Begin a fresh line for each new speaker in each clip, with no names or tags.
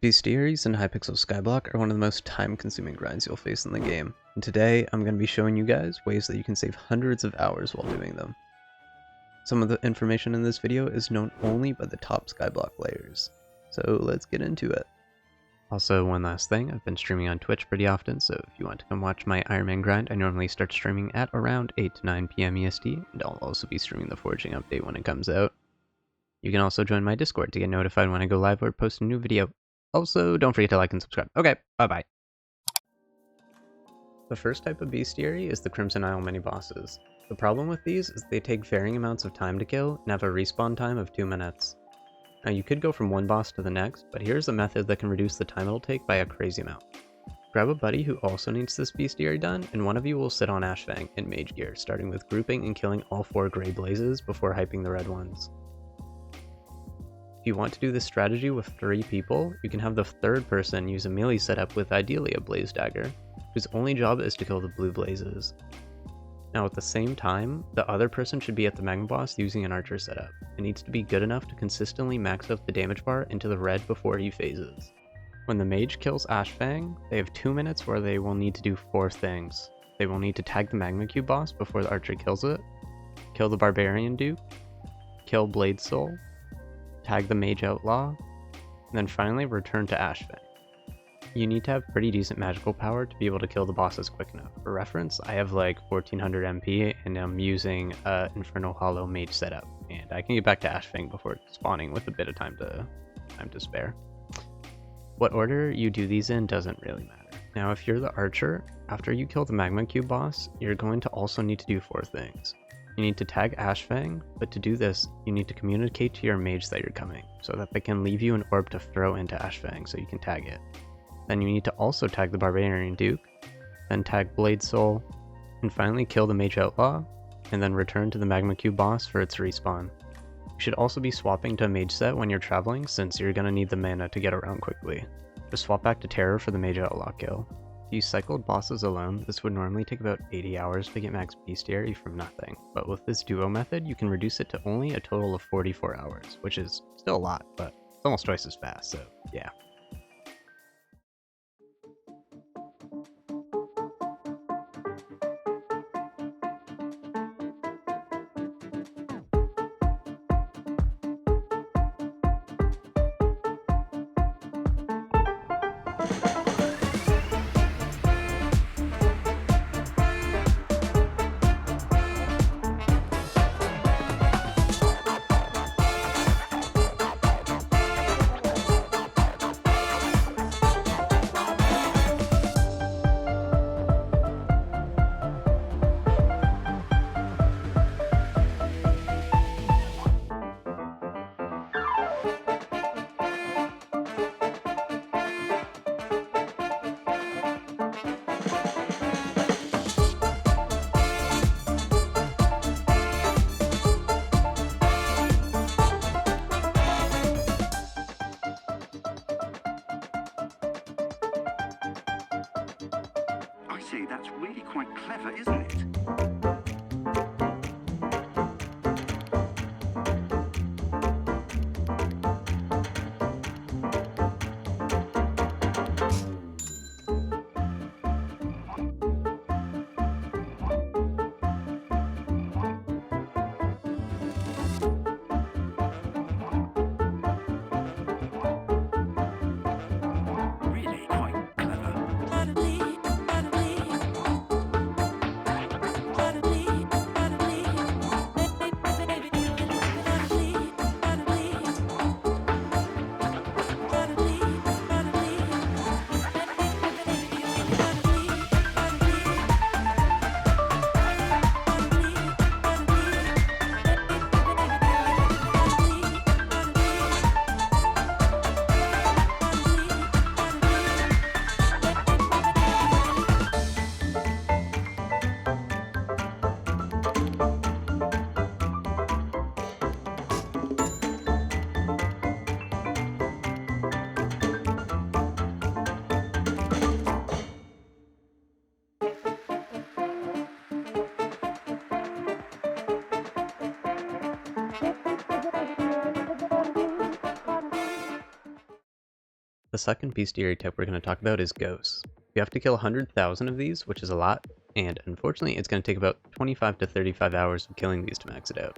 Bestiaries and Hypixel Skyblock are one of the most time-consuming grinds you'll face in the game, and today I'm going to be showing you guys ways that you can save hundreds of hours while doing them. Some of the information in this video is known only by the top Skyblock players, so let's get into it. Also, one last thing, I've been streaming on Twitch pretty often, so if you want to come watch my Iron Man grind, I normally start streaming at around 8 to 9 PM EST, and I'll also be streaming the Forging update when it comes out. You can also join my Discord to get notified when I go live or post a new video. Also, don't forget to like and subscribe. Okay, bye-bye. The first type of bestiary is the Crimson Isle mini-bosses. The problem with these is they take varying amounts of time to kill and have a respawn time of 2 minutes. Now you could go from one boss to the next, but here's a method that can reduce the time it'll take by a crazy amount. Grab a buddy who also needs this bestiary done, and one of you will sit on Ashfang in mage gear, starting with grouping and killing all 4 gray blazes before hyping the red ones. If you want to do this strategy with 3 people, you can have the third person use a melee setup with ideally a blaze dagger, whose only job is to kill the blue blazes. Now at the same time, the other person should be at the magma boss using an archer setup. It needs to be good enough to consistently max out the damage bar into the red before he phases. When the mage kills Ashfang, they have 2 minutes where they will need to do 4 things. They will need to tag the magma cube boss before the archer kills it, kill the barbarian duke, kill Blade Soul, tag the mage outlaw, and then finally return to Ashfang. You need to have pretty decent magical power to be able to kill the bosses quick enough. For reference, I have like 1400 MP and I'm using Infernal Hollow mage setup, and I can get back to Ashfang before spawning with a bit of time to spare. What order you do these in doesn't really matter. Now if you're the archer, after you kill the magma cube boss, you're going to also need to do 4 things. You need to tag Ashfang, but to do this, you need to communicate to your mage that you're coming, so that they can leave you an orb to throw into Ashfang so you can tag it. Then you need to also tag the Barbarian Duke, then tag Blade Soul, and finally kill the Mage Outlaw, and then return to the Magma Cube boss for its respawn. You should also be swapping to a mage set when you're traveling, since you're going to need the mana to get around quickly. Just swap back to Terror for the Mage Outlaw kill. If you cycled bosses alone, this would normally take about 80 hours to get max bestiary from nothing, but with this duo method, you can reduce it to only a total of 44 hours, which is still a lot, but it's almost twice as fast, so yeah.
I say, that's really quite clever, isn't it? Really quite clever.
The second bestiary type we're going to talk about is ghosts. You have to kill 100,000 of these, which is a lot, and unfortunately it's going to take about 25 to 35 hours of killing these to max it out.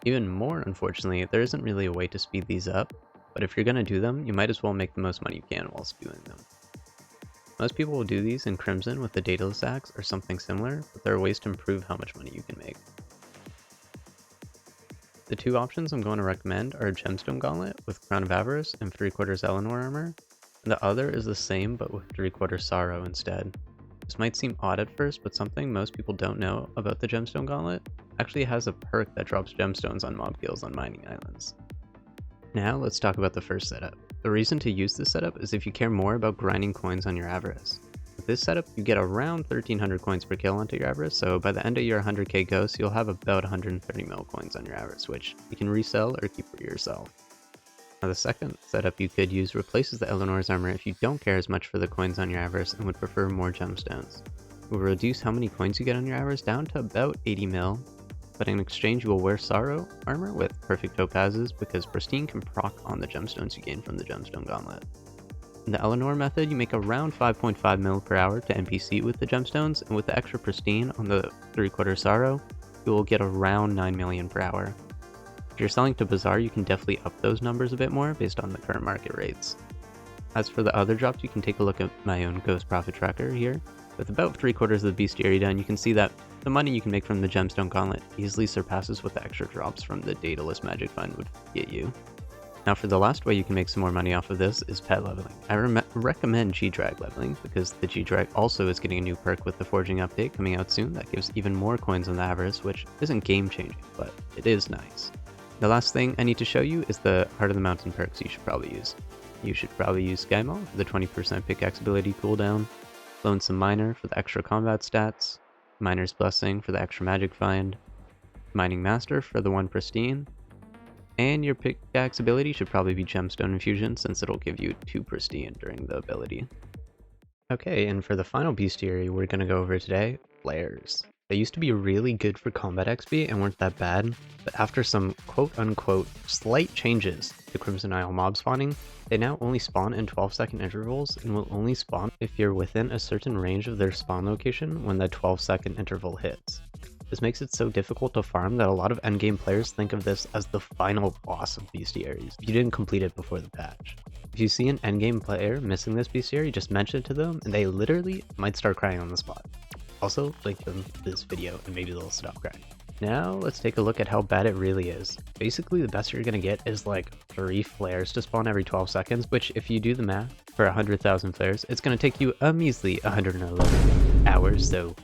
Even more unfortunately, there isn't really a way to speed these up, but if you're going to do them, you might as well make the most money you can while spewing them. Most people will do these in Crimson with the Daedalus Axe or something similar, but there are ways to improve how much money you can make. The two options I'm going to recommend are a Gemstone Gauntlet with Crown of Avarice and 3/4 Eleanor armor, and the other is the same but with 3/4 Sorrow instead. This might seem odd at first, but something most people don't know about the Gemstone Gauntlet actually has a perk that drops gemstones on mob kills on mining islands. Now let's talk about the first setup. The reason to use this setup is if you care more about grinding coins on your Avarice. With this setup, you get around 1300 coins per kill onto your Avarice, so by the end of your 100k ghosts, you'll have about 130 mil coins on your Avarice, which you can resell or keep for yourself. Now the second setup you could use replaces the Eleanor's armor if you don't care as much for the coins on your Avarice and would prefer more gemstones. It will reduce how many coins you get on your Avarice down to about 80 mil, but in exchange you will wear Sorrow armor with perfect topazes because Pristine can proc on the gemstones you gain from the Gemstone Gauntlet. In the Eleanor method, you make around 5.5 mil per hour to NPC with the gemstones, and with the extra Pristine on the 3/4 Sorrow, you will get around 9 million per hour. If you're selling to Bazaar, you can definitely up those numbers a bit more based on the current market rates. As for the other drops, you can take a look at my own Ghost Profit Tracker here. With about 3/4 of the Bestiary done, you can see that the money you can make from the Gemstone Gauntlet easily surpasses what the extra drops from the Daedalus Magic Fund would get you. Now for the last way you can make some more money off of this is pet leveling. I recommend G-Drag leveling because the G-Drag also is getting a new perk with the Forging update coming out soon that gives even more coins on the Avarice, which isn't game changing, but it is nice. The last thing I need to show you is the Heart of the Mountain perks you should probably use. You should probably use Skymall for the 20% pickaxe ability cooldown, Lonesome Miner for the extra combat stats, Miner's Blessing for the extra magic find, Mining Master for the 1 Pristine, and your pickaxe ability should probably be Gemstone Infusion since it'll give you 2 Pristine during the ability. Okay, and for the final bestiary we're going to go over today, Flares. They used to be really good for combat XP and weren't that bad, but after some quote-unquote slight changes to Crimson Isle mob spawning, they now only spawn in 12-second intervals and will only spawn if you're within a certain range of their spawn location when the 12-second interval hits. This makes it so difficult to farm that a lot of endgame players think of this as the final boss of Bestiaries if you didn't complete it before the patch. If you see an endgame player missing this Bestiary, just mention it to them and they literally might start crying on the spot. Also, link them to this video and maybe they'll stop crying. Now let's take a look at how bad it really is. Basically the best you're gonna get is like 3 flares to spawn every 12 seconds, which if you do the math for 100,000 flares, it's gonna take you a measly 111 hours, so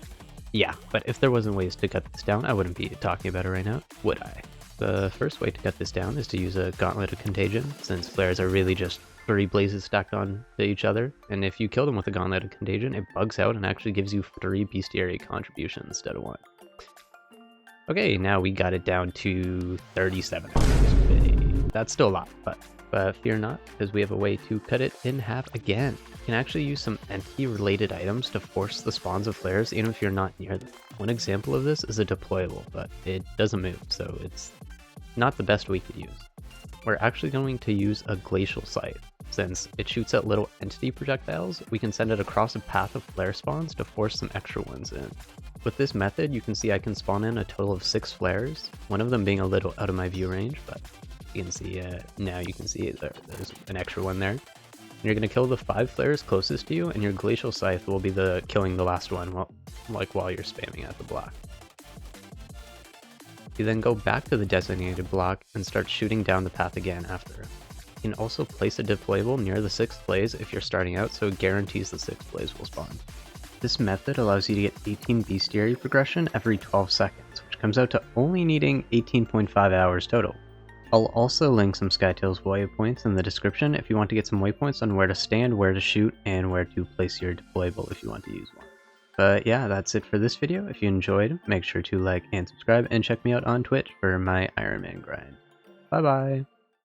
yeah, but if there wasn't ways to cut this down, I wouldn't be talking about it right now, would I? The first way to cut this down is to use a Gauntlet of Contagion, since flares are really just 3 blazes stacked on to each other, and if you kill them with a Gauntlet of Contagion, it bugs out and actually gives you 3 bestiary contributions instead of 1. Okay, now we got it down to 37 hours. That's still a lot, but fear not, because we have a way to cut it in half again. You can actually use some entity-related items to force the spawns of flares even if you're not near them. One example of this is a deployable, but it doesn't move, so it's not the best we could use. We're actually going to use a Glacial Sight. Since it shoots at little entity projectiles, we can send it across a path of flare spawns to force some extra ones in. With this method, you can see I can spawn in a total of 6 flares, one of them being a little out of my view range, but you can see, now you can see there's an extra one there. And you're going to kill the 5 flares closest to you, and your Glacial Scythe will be the killing the last one while you're spamming at the block. You then go back to the designated block and start shooting down the path again after. You can also place a deployable near the 6th blaze if you're starting out, so it guarantees the 6th blaze will spawn. This method allows you to get 18 bestiary progression every 12 seconds, which comes out to only needing 18.5 hours total. I'll also link some Skytail's waypoints in the description if you want to get some waypoints on where to stand, where to shoot, and where to place your deployable if you want to use one. But yeah, that's it for this video. If you enjoyed, make sure to like and subscribe, and check me out on Twitch for my Iron Man grind. Bye bye!